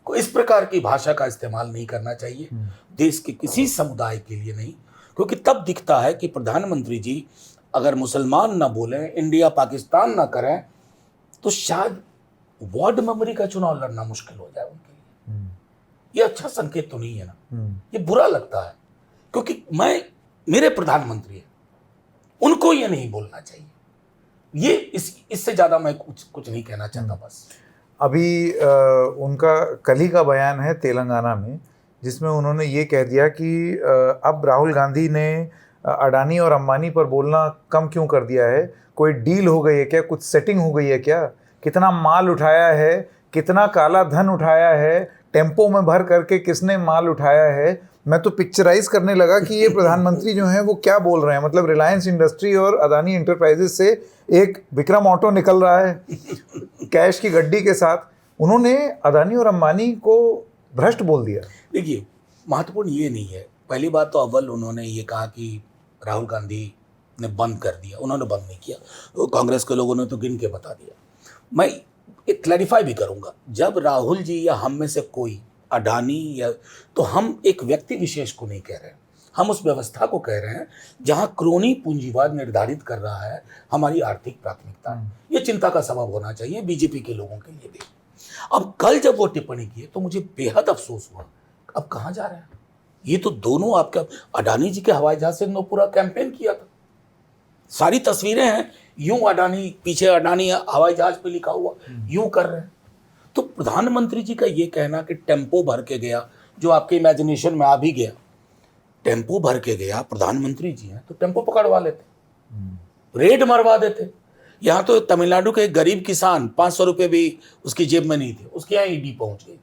को इस प्रकार की भाषा का इस्तेमाल नहीं करना चाहिए, देश के किसी समुदाय के लिए नहीं। क्योंकि तब दिखता है कि प्रधानमंत्री जी अगर मुसलमान ना बोलें, इंडिया पाकिस्तान ना करें, तो शायद वार्ड मेंबरी का चुनाव लड़ना मुश्किल हो जाए उनके लिए। ये अच्छा संकेत तो नहीं है ना, ये बुरा लगता है, क्योंकि मेरे प्रधानमंत्री है, उनको ये नहीं बोलना चाहिए। ये इससे ज्यादा मैं कुछ नहीं कहना चाहता। बस अभी उनका कल ही का बयान है तेलंगाना में, जिसमें उन्होंने ये कह दिया कि अब राहुल गांधी ने अडानी और अंबानी पर बोलना कम क्यों कर दिया है? कोई डील हो गई है क्या? कुछ सेटिंग हो गई है क्या? कितना माल उठाया है, कितना काला धन उठाया है, टेम्पो में भर करके किसने माल उठाया है? मैं तो पिक्चराइज करने लगा कि ये प्रधानमंत्री जो हैं वो क्या बोल रहे हैं। मतलब रिलायंस इंडस्ट्री और अदानी इंटरप्राइजेस से एक विक्रम ऑटो निकल रहा है कैश की गड्डी के साथ। उन्होंने अदानी और अंबानी को भ्रष्ट बोल दिया। देखिए, महत्वपूर्ण ये नहीं है। पहली बात तो अव्वल उन्होंने ये कहा कि राहुल गांधी ने बंद कर दिया, उन्होंने बंद नहीं किया, तो कांग्रेस के लोगों ने तो गिन के बता दिया। मैं एक क्लैरिफाई भी करूंगा, जब राहुल जी या हम में से कोई अडानी या, तो हम एक व्यक्ति विशेष को नहीं कह रहे हैं, हम उस व्यवस्था को कह रहे हैं जहां क्रोनी पूंजीवाद निर्धारित कर रहा है हमारी आर्थिक प्राथमिकता। ये चिंता का सबब होना चाहिए बीजेपी के लोगों के लिए भी। अब कल जब वो टिप्पणी की तो मुझे बेहद अफसोस हुआ, अब कहाँ जा रहे हैं ये? तो दोनों आपका अडानी जी के हवाई जहाज से पूरा कैंपेन किया था, सारी तस्वीरें हैं, यूं अडानी, पीछे अडानी हवाई जहाज पे लिखा हुआ, यूं कर रहे हैं। तो प्रधानमंत्री जी का ये कहना कि टेम्पो भर के गया, जो आपके इमेजिनेशन में आ भी गया, टेम्पो भर के गया, प्रधानमंत्री जी हैं तो टेम्पो पकड़वा लेते, रेड मरवा देते। यहाँ तो तमिलनाडु के एक गरीब किसान 500 रुपये भी उसकी जेब में नहीं थे, उसके यहाँ ईडी पहुंच गई थी।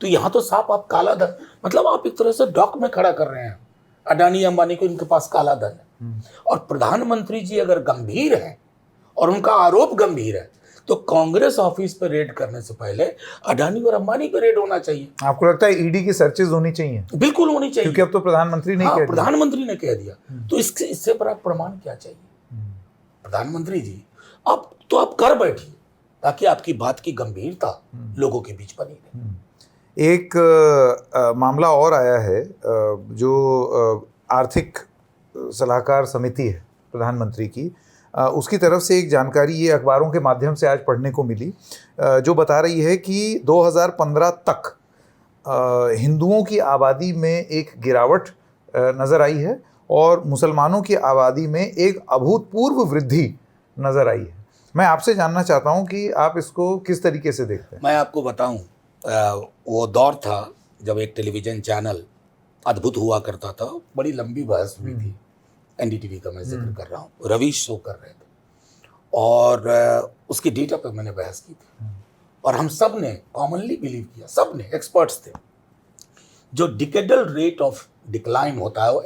तो यहाँ तो साफ आप काला धन, मतलब आप एक तरह से डॉक में खड़ा कर रहे हैं अडानी अंबानी को, इनके पास काला धन है। और प्रधानमंत्री जी अगर गंभीर हैं और उनका आरोप गंभीर है, तो कांग्रेस ऑफिस पे रेड करने से पहले अडानी और अंबानी पे रेड होना चाहिए। आपको लगता है ईडी की सर्चेज होनी चाहिए? बिल्कुल होनी चाहिए, क्योंकि अब तो प्रधानमंत्री ने प्रधानमंत्री ने कह दिया, तो इससे बड़ा प्रमाण क्या चाहिए? प्रधानमंत्री जी आप कर बैठिए, ताकि आपकी बात की गंभीरता लोगों के बीच बनी रहे। एक मामला और आया है, जो आर्थिक सलाहकार समिति है प्रधानमंत्री की, उसकी तरफ से एक जानकारी ये अखबारों के माध्यम से आज पढ़ने को मिली, जो बता रही है कि 2015 तक हिंदुओं की आबादी में एक गिरावट नज़र आई है और मुसलमानों की आबादी में एक अभूतपूर्व वृद्धि नज़र आई है। मैं आपसे जानना चाहता हूं कि आप इसको किस तरीके से देखते हैं? मैं आपको बताऊं, वो दौर था जब एक टेलीविजन चैनल अद्भुत हुआ करता था, बड़ी लंबी बहस हुई थी, एनडीटीवी का मैं जिक्र कर रहा हूँ, रवीश शो कर रहे थे और उसकी डेटा पे मैंने बहस की थी और हम सब ने कॉमनली बिलीव किया, सब ने, एक्सपर्ट्स थे, जो डिकेडल रेट ऑफ डिक्लाइन होता है वो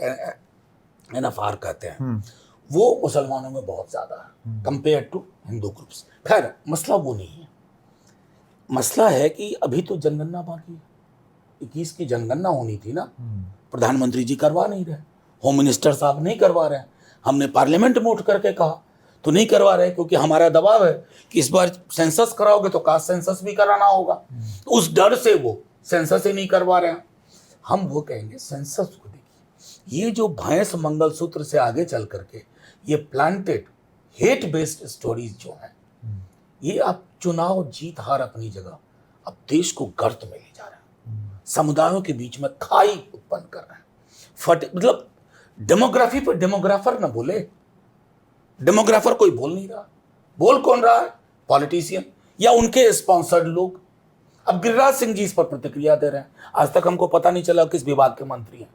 NFR कहते हैं, वो मुसलमानों में बहुत ज़्यादा है कंपेयर टू हिंदू ग्रुप्स। खैर मसला वो नहीं है, मसला है कि अभी तो जनगणना बाकी है, 21 की जनगणना होनी थी ना, प्रधानमंत्री जी करवा नहीं रहे, होम मिनिस्टर साहब नहीं करवा रहे हैं, हमने पार्लियामेंट में उठ करके कहा तो नहीं करवा रहे क्योंकि हमारा दबाव है कि इस बार सेंसस कराओगे तो कास्ट सेंसस भी कराना होगा, तो उस डर से वो सेंसस ही नहीं करवा रहे हैं। हम वो कहेंगे सेंसस को देखिए, ये जो भैंस मंगलसूत्र से आगे चल करके ये प्लांटेड हेट बेस्ड स्टोरीज जो हैं, ये अब चुनाव जीत हार अपनी जगह, अब देश को गर्त में ले जा रहे हैं, समुदायों के बीच में खाई उत्पन्न कर रहे हैं। मतलब डेमोग्राफी पर डेमोग्राफर ना बोले, डेमोग्राफर कोई बोल नहीं रहा, बोल कौन रहा है? पॉलिटिशियन या उनके स्पॉन्सर्ड लोग। अब गिरिराज सिंह जी इस पर प्रतिक्रिया दे रहे हैं, आज तक हमको पता नहीं चला किस विभाग के मंत्री हैं,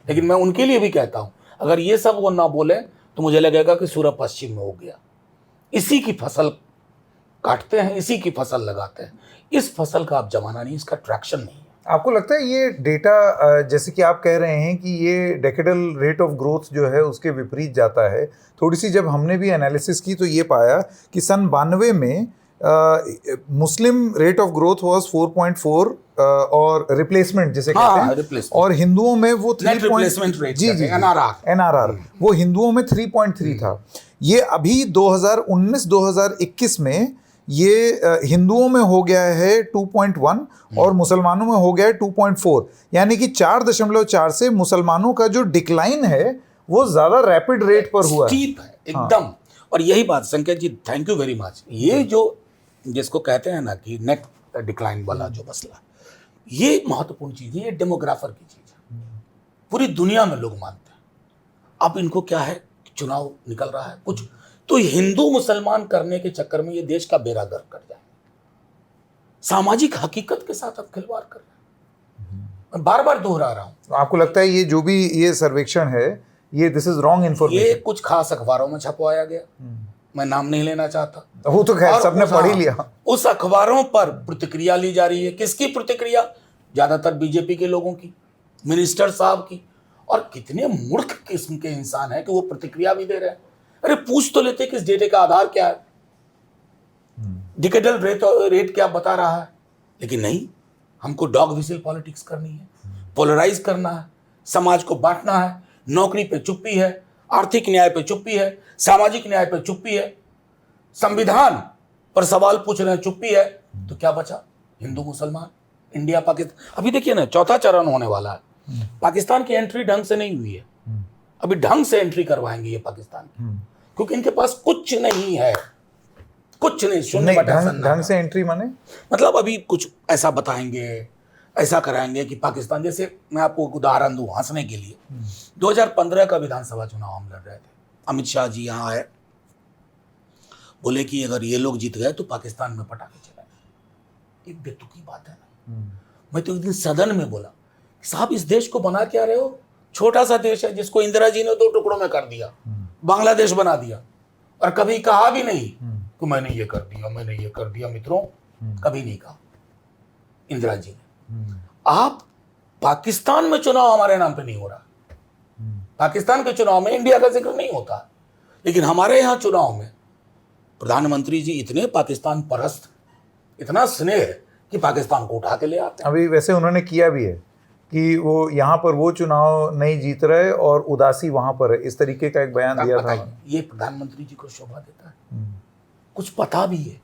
लेकिन मैं उनके लिए भी कहता हूं, अगर ये सब वो ना बोले तो मुझे लगेगा कि सूरब पश्चिम में हो गया। इसी की फसल काटते हैं, इसी की फसल लगाते हैं, इस फसल का अब जमाना नहीं, इसका ट्रैक्शन नहीं है। आपको लगता है ये डेटा जैसे कि आप कह रहे हैं कि ये डेकेडल रेट ऑफ ग्रोथ जो है उसके विपरीत जाता है, थोड़ी सी जब हमने भी एनालिसिस की तो ये पाया कि सन 92 में मुस्लिम रेट ऑफ ग्रोथ वाज 4.4 और रिप्लेसमेंट जिसे कहते हैं, replacement। और हिंदुओं में वो 3 replacement rate जी जी NRR वो हिंदुओं में 3.3 था। ये अभी 2019-2021 में ये हिंदुओं में हो गया है 2.1 और मुसलमानों में हो गया है 2.4, यानी कि 4.4 से मुसलमानों का जो डिक्लाइन है वो ज्यादा रैपिड रेट पर हुआ है एकदम। और यही बात संकेत जी, थैंक यू वेरी मच, ये जो जिसको कहते हैं ना कि नेट डिक्लाइन वाला जो मसला, ये महत्वपूर्ण चीज है, ये डेमोग्राफर की चीज है, पूरी दुनिया में लोग मानते हैं। अब इनको क्या है, चुनाव निकल रहा है कुछ, तो हिंदू मुसलमान करने के चक्कर में ये देश का बेड़ा गर्क कर जाएंगे, सामाजिक हकीकत के साथ अब खिलवाड़ कर रहे हैं। मैं बार बार दोहरा रहा हूं, आपको लगता है ये जो भी ये सर्वेक्षण है ये दिस इज रॉन्ग ये इन्फॉर्मेशन? कुछ खास अखबारों में छपवाया गया, मैं नाम नहीं लेना चाहता, वो तो खैर और सबने उस- पढ़ ही लिया। उस अखबारों पर प्रतिक्रिया ली जा रही है। किसकी प्रतिक्रिया? ज्यादातर बीजेपी के लोगों की, मिनिस्टर साहब की। और कितने मूर्ख किस्म के इंसान हैं कि वो प्रतिक्रिया भी दे रहे हैं। अरे पूछ तो लेते कि इस डेटे का आधार क्या है, डिकेडल रेट क्या बता रहा है, लेकिन नहीं, हमको डॉग विसिल पॉलिटिक्स करनी है, पोलराइज करना है, समाज को बांटना है, नौकरी पे चुप्पी है, आर्थिक न्याय पे चुप्पी है, सामाजिक न्याय पे चुप्पी है, संविधान पर सवाल पूछ रहे हैं, चुप्पी है, तो क्या बचा? हिंदू मुसलमान, इंडिया पाकिस्तान। अभी देखिए ना, चौथा चरण होने वाला है, पाकिस्तान की एंट्री ढंग से नहीं हुई है, अभी ढंग से एंट्री करवाएंगे ये पाकिस्तान की, क्योंकि इनके पास कुछ नहीं है, कुछ नहीं, शून्य बटा सन्ना। ढंग से एंट्री माने मतलब अभी कुछ ऐसा बताएंगे, ऐसा कराएंगे कि पाकिस्तान, जैसे मैं आपको एक उदाहरण दूं हंसने के लिए, 2015 का विधानसभा चुनाव हम लड़ रहे थे, अमित शाह जी यहाँ आए, बोले कि अगर ये लोग जीत गए तो पाकिस्तान में पटाखे चलाएंगे। एक बेतुकी बात है ना। मैं तो एक दिन सदन में बोला, साहब इस देश को बना क्या रहे हो? छोटा सा देश है जिसको इंदिरा जी ने 2 टुकड़ों में कर दिया, बांग्लादेश बना दिया, और कभी कहा भी नहीं कि मैंने ये कर दिया, मैंने ये कर दिया। मित्रों, कभी नहीं कहा इंदिरा जी ने। आप पाकिस्तान में चुनाव हमारे नाम पे नहीं हो रहा, पाकिस्तान के चुनाव में इंडिया का जिक्र नहीं होता, लेकिन हमारे यहाँ चुनाव में प्रधानमंत्री जी इतने पाकिस्तान परस्त, इतना स्नेह कि पाकिस्तान को उठा के ले आते हैं। अभी वैसे उन्होंने किया भी है कि वो यहाँ पर वो चुनाव नहीं जीत रहे और उदासी वहां पर है, इस तरीके का एक बयान दिया था। ये प्रधानमंत्री जी को शोभा देता है? कुछ पता भी है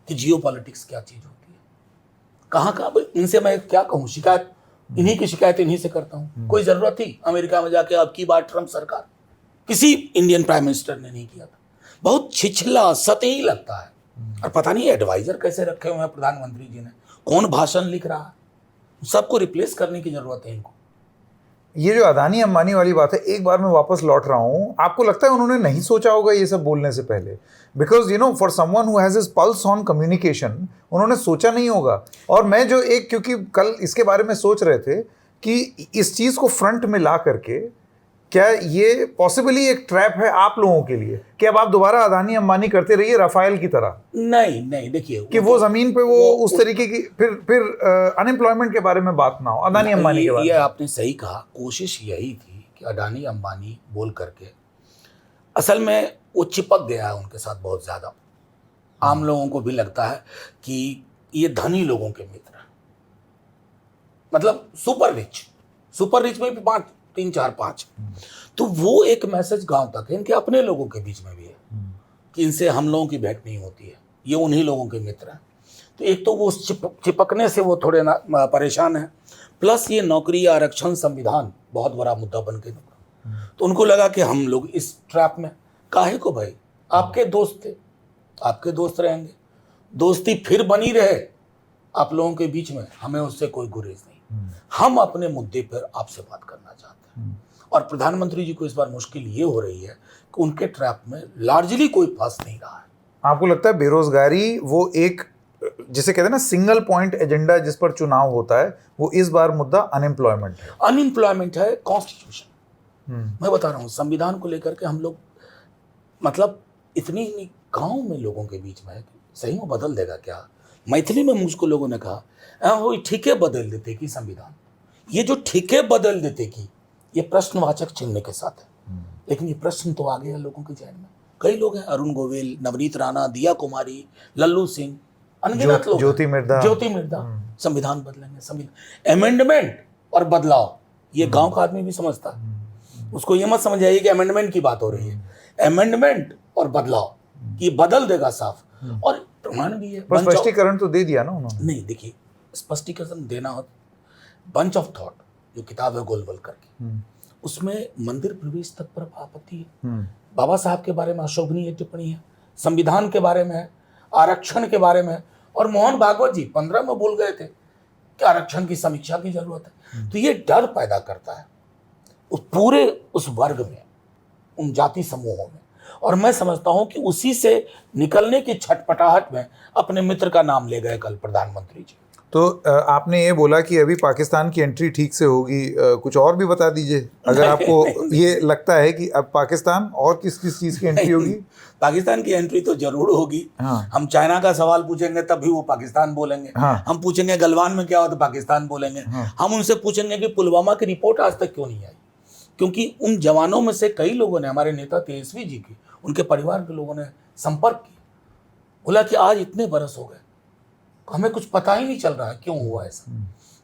कि जियो पॉलिटिक्स क्या चीज होती है, कहाँ कहाँ। इनसे मैं क्या कहूँ, शिकायत इन्हीं की शिकायत इन्हीं से करता हूँ। कोई जरूरत थी अमेरिका में जाके अब की बार ट्रम्प सरकार, किसी इंडियन प्राइम मिनिस्टर ने नहीं किया था। बहुत छिछला सतही लगता है, और पता नहीं एडवाइजर कैसे रखे हुए हैं प्रधानमंत्री जी ने, कौन भाषण लिख रहा है, सबको रिप्लेस करने की जरूरत है इनको। ये जो अदानी अंबानी वाली बात है, एक बार मैं वापस लौट रहा हूँ, आपको लगता है उन्होंने नहीं सोचा होगा ये सब बोलने से पहले? Because for someone who has his pulse on communication, उन्होंने सोचा नहीं होगा। और मैं जो क्योंकि कल इसके बारे में सोच रहे थे कि इस चीज़ को फ्रंट में ला करके क्या ये पॉसिबली एक ट्रैप है आप लोगों के लिए कि अब आप दोबारा अदानी अंबानी करते रहिए राफेल की तरह? नहीं, देखिए कि वो जमीन पे वो उस तरीके की फिर अनएम्प्लॉयमेंट के बारे में बात ना हो, अदानी अंबानी के बारे ये में। आपने सही कहा, कोशिश यही थी कि अडानी अंबानी बोल करके असल में वो चिपक गया है उनके साथ बहुत ज्यादा। आम लोगों को भी लगता है कि ये धनी लोगों के मित्र हैं, मतलब सुपर रिच में भी 5 3 4 5। तो वो एक मैसेज गांव तक है, इनके अपने लोगों के बीच में भी है कि इनसे हम लोगों की भेंट नहीं होती है, ये उन्हीं लोगों के मित्र हैं। तो एक तो वो चिपकने से वो थोड़े परेशान है, प्लस ये नौकरी आरक्षण संविधान बहुत बड़ा मुद्दा बन के निकला। तो उनको लगा कि हम लोग इस ट्रैप में काहे को, भाई आपके दोस्त थे, आपके दोस्त रहेंगे, दोस्ती फिर बनी रहे आप लोगों के बीच में, हमें उससे कोई गुरेज नहीं, हम अपने मुद्दे पर आपसे बात करना चाहते हैं। और प्रधानमंत्री जी को इस बार मुश्किल ये हो रही है कि उनके ट्रैप में लार्जली कोई फंस नहीं रहा है। आपको लगता है बेरोजगारी वो एक, जिसे कहते हैं ना सिंगल पॉइंट एजेंडा जिस पर चुनाव होता है, वो इस बार मुद्दा अनएम्प्लॉयमेंट है, कॉन्स्टिट्यूशन। मैं बता रहा हूँ, संविधान को लेकर के हम लोग मतलब इतनी गांव में लोगों के बीच में है कि सही में बदल देगा क्या? मैथिली में मुझको लोगों ने कहा वो ठीके बदल देते कि संविधान, ये जो ठीके बदल देते कि ये प्रश्नवाचक चिन्ह के साथ है, लेकिन ये प्रश्न तो आ गया लोगों के जहन में। कई लोग हैं, अरुण गोविल, नवनीत राणा, दिया कुमारी, लल्लू सिंह, अनगिनत लोग, ज्योति मिर्दा, संविधान बदलेंगे, अमेंडमेंट और बदलाव, ये गांव का आदमी भी समझता है। उसको ये मत समझ आइए कि अमेंडमेंट की बात हो रही है, अमेंडमेंट और बदलाव कि बदल देगा साफ, और प्रमाण भी है। पर स्पष्टीकरण तो दे दिया ना उन्होंने। नहीं, देखिए स्पष्टीकरण देना हो, बंच ऑफ थॉट जो किताब है गोलवलकर की, उसमें मंदिर प्रवेश तक पर आपत्ति है, बाबा साहब के बारे में अशोभनीय टिप्पणी है, संविधान के बारे में है, आरक्षण के बारे में है, और मोहन भागवत जी 15 में बोल गए थे कि आरक्षण की समीक्षा की जरूरत है। तो ये डर पैदा करता है उस वर्ग में, उन जाति समूहों में, और मैं समझता हूं कि उसी से निकलने की छटपटाहट में अपने मित्र का नाम ले गए कल प्रधानमंत्री जी। तो आपने ये बोला कि अभी पाकिस्तान की एंट्री ठीक से होगी, कुछ और भी बता दीजिए अगर आपको ये लगता है कि अब पाकिस्तान और किस किस चीज़ की एंट्री होगी? पाकिस्तान की एंट्री तो जरूर होगी। हाँ। हम चाइना का सवाल पूछेंगे तब भी वो पाकिस्तान बोलेंगे। हाँ। हम पूछेंगे गलवान में क्या हुआ तो पाकिस्तान बोलेंगे। हाँ। हम उनसे पूछेंगे कि पुलवामा की रिपोर्ट आज तक क्यों नहीं आई, क्योंकि उन जवानों में से कई लोगों ने, हमारे नेता तेजस्वी जी की, उनके परिवार के लोगों ने संपर्क किया, बोला कि आज इतने बरस हो गए, हमें कुछ पता ही नहीं चल रहा है क्यों हुआ ऐसा।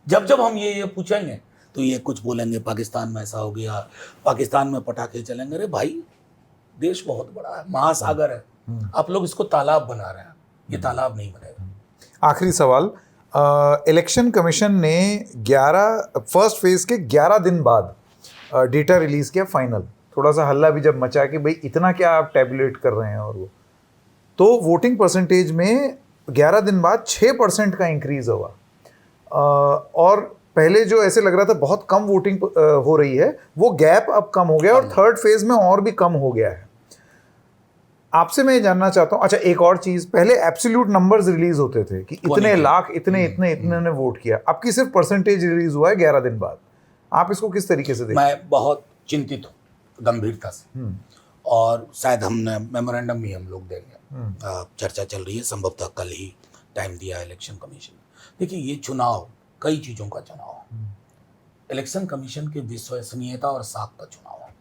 जब हम ये पूछेंगे तो ये कुछ बोलेंगे पाकिस्तान में ऐसा हो गया, पाकिस्तान में पटाखे चलेंगे। अरे भाई, देश बहुत बड़ा है, महासागर है, आप लोग इसको तालाब बना रहे हैं, ये तालाब नहीं बनेगा। आखिरी सवाल, इलेक्शन कमीशन ने फर्स्ट फेज के 11 दिन बाद डेटा रिलीज किया फाइनल। थोड़ा सा हल्ला भी जब मचा कि भाई इतना क्या आप टैबुलेट कर रहे हैं, और वो तो वोटिंग परसेंटेज में 11 दिन बाद 6% का इंक्रीज हुआ, और पहले जो ऐसे लग रहा था बहुत कम वोटिंग हो रही है, वो गैप अब कम हो गया और थर्ड फेज में और भी कम हो गया है। आपसे मैं ये जानना चाहता हूँ, अच्छा एक और चीज़, पहले एब्सोल्यूट नंबर्स रिलीज होते थे कि इतने लाख, इतने ने वोट किया, अब की सिर्फ परसेंटेज रिलीज हुआ है 11 दिन बाद। आप इसको किस तरीके से देखते हैं? मैं बहुत चिंतित हूँ गंभीरता से, और शायद हमने मेमोरेंडम भी हम लोग देंगे, चर्चा चल रही है, संभवतः कल ही टाइम दिया इलेक्शन कमीशन। देखिए, ये चुनाव कई चीज़ों का चुनाव है, इलेक्शन कमीशन की विश्वसनीयता और साख का चुनाव है।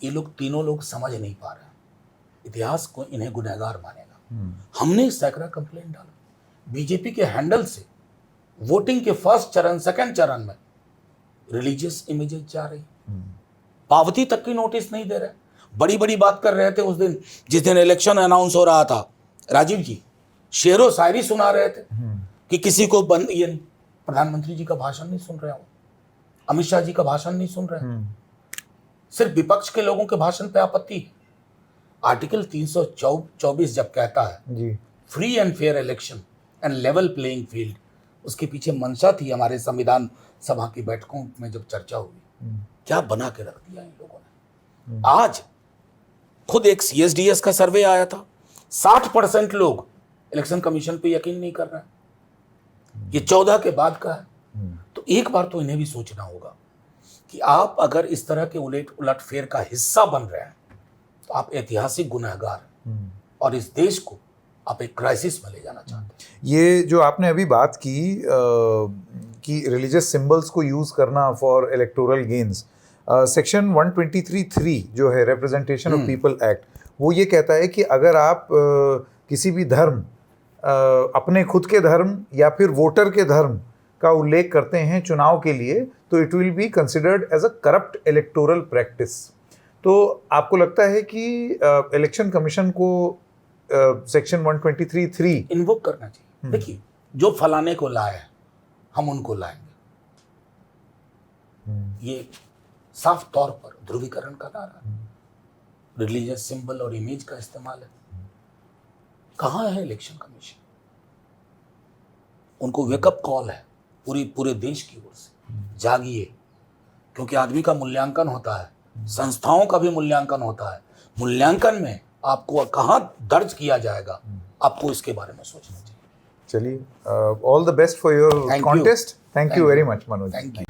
ये तीनों लोग समझ नहीं पा रहे हैं, इतिहास को इन्हें गुनहगार मानेगा। हमने सैकड़ा कंप्लेंट डाला, बीजेपी के हैंडल से वोटिंग के फर्स्ट चरण, सेकंड चरण में रिलीजियस इमेजेस जा रही, पावती तक की नोटिस नहीं दे रहे, बड़ी बड़ी बात कर रहे थे। उस दिन जिस दिन इलेक्शन अनाउंस हो रहा था, राजीव जी शेरो शायरी सुना रहे थे कि किसी को बंद, ये नहीं, प्रधानमंत्री जी का भाषण नहीं सुन रहे हो, अमित शाह जी का भाषण नहीं सुन रहे हैं, सिर्फ विपक्ष के लोगों के भाषण पे आपत्ति है। आर्टिकल 324 जब कहता है free and fair election and level playing field, उसके पीछे मंशा थी हमारे संविधान सभा की बैठकों में जब चर्चा हुई क्या बना के रख दिया इन लोगों ने। आज खुद एक CSDS का सर्वे आया था, 60% लोग इलेक्शन कमीशन पे यकीन नहीं कर रहे हैं। ये 14 के बाद का है। तो एक बार तो इन्हें भी सोचना होगा कि आप अगर इस तरह के उलट फेर का हिस्सा बन रहे हैं तो आप ऐतिहासिक गुनहगार हैं और इस देश को आप एक क्राइसिस में ले जाना चाहते हैं। ये जो आपने अभी बात की कि रिलीजियस सिंबल्स को यूज़ करना फॉर इलेक्टोरल गेन्स, सेक्शन 123(3) जो है रिप्रेजेंटेशन ऑफ पीपल एक्ट, वो ये कहता है कि अगर आप किसी भी धर्म, अपने खुद के धर्म या फिर वोटर के धर्म का उल्लेख करते हैं चुनाव के लिए, तो it will be considered as a corrupt electoral practice. तो आपको लगता है कि इलेक्शन कमीशन को सेक्शन 123(3) इन्वोक करना चाहिए? देखिए, जो फलाने को लाए हम उनको लाएंगे, ये साफ तौर पर ध्रुवीकरण का नारा है। रिलीजियस सिंबल और इमेज का इस्तेमाल है। कहाँ है इलेक्शन कमीशन? उनको वेकअप कॉल है पूरे देश की ओर से, जागिए, क्योंकि आदमी का मूल्यांकन होता है, संस्थाओं का भी मूल्यांकन होता है। मूल्यांकन में आपको कहाँ दर्ज किया जाएगा, आपको इसके बारे में सोचना चाहिए। चलिए, all the best for your contest. Thank you very much Manoj. Thank you.